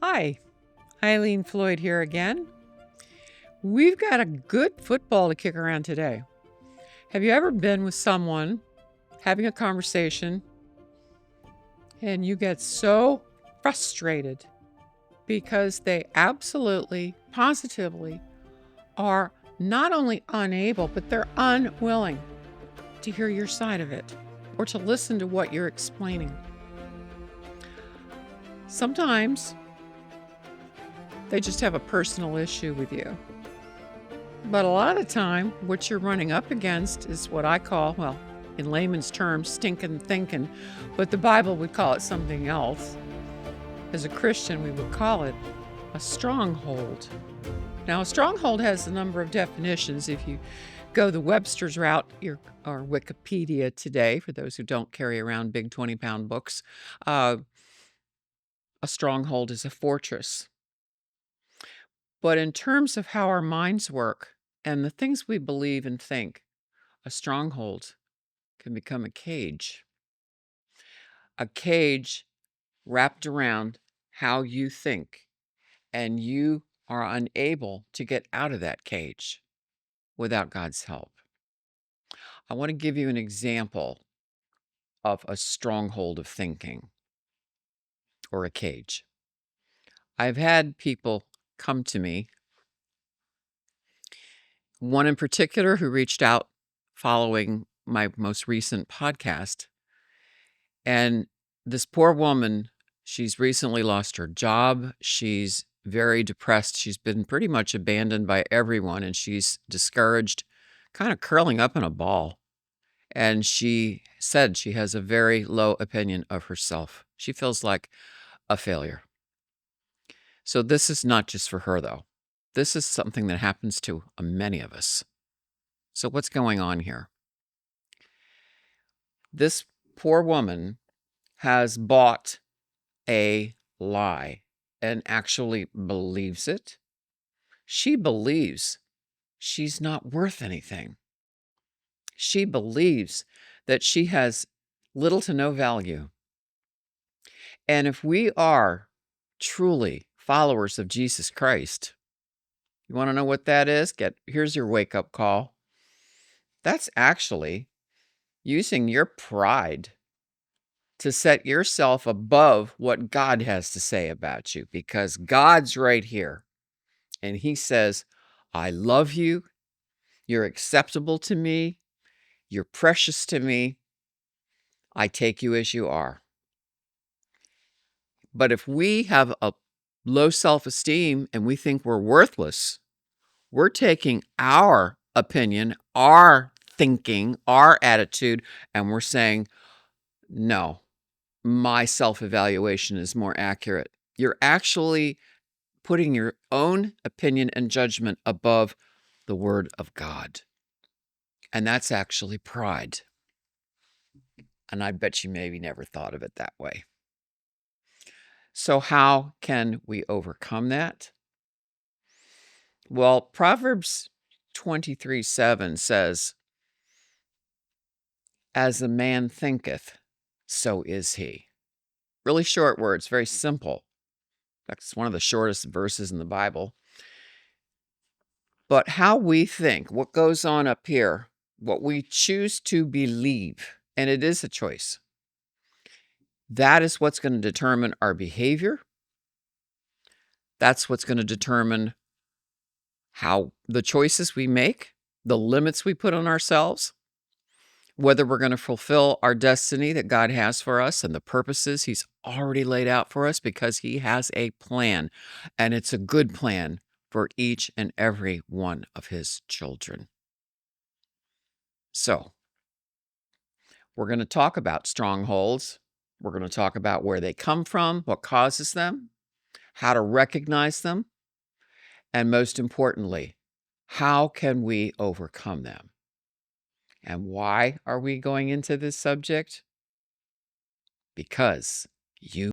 Hi, Eileen Floyd here again. We've got a good football to kick around today. Have you ever been with someone having a conversation and you get so frustrated because they absolutely, positively are not only unable, but they're unwilling to hear your side of it or to listen to what you're explaining? Sometimes they just have a personal issue with you. But a lot of the time, what you're running up against is what I call, well, in layman's terms, stinking thinking, but the Bible would call it something else. As a Christian, we would call it a stronghold. Now, a stronghold has a number of definitions. If you go the Webster's route or Wikipedia today, for those who don't carry around big 20-pound books, a stronghold is a fortress. But in terms of how our minds work and the things we believe and think, a stronghold can become a cage. A cage wrapped around how you think, and you are unable to get out of that cage without God's help. I want to give you an example of a stronghold of thinking or a cage. I've had people come to me, one in particular who reached out following my most recent podcast. And this poor woman, she's recently lost her job. She's very depressed. She's been pretty much abandoned by everyone, and she's discouraged, kind of curling up in a ball. And she said she has a very low opinion of herself. She feels like a failure. So this is not just for her, though. This is something that happens to many of us. So what's going on here? This poor woman has bought a lie and actually believes it. She believes she's not worth anything. She believes that she has little to no value. And if we are truly followers of Jesus Christ, you want to know what that is? Here's your wake-up call. That's actually using your pride to set yourself above what God has to say about you, because God's right here. And he says, I love you. You're acceptable to me. You're precious to me. I take you as you are. But if we have a low self-esteem and we think we're worthless, we're taking our opinion, our thinking, our attitude, and we're saying, no, my self-evaluation is more accurate. You're actually putting your own opinion and judgment above the word of God. And that's actually pride. And I bet you maybe never thought of it that way. So how can we overcome that? Well, Proverbs 23:7 says, as a man thinketh, so is he. Really short words, very simple. That's one of the shortest verses in the Bible. But how we think, what goes on up here, what we choose to believe, and it is a choice, that is what's going to determine our behavior. That's what's going to determine how the choices we make, the limits we put on ourselves, whether we're going to fulfill our destiny that God has for us and the purposes he's already laid out for us, because he has a plan, and it's a good plan for each and every one of his children. So, we're going to talk about strongholds. We're going to talk about where they come from, what causes them, how to recognize them, and most importantly, how can we overcome them? And why are we going into this subject? Because you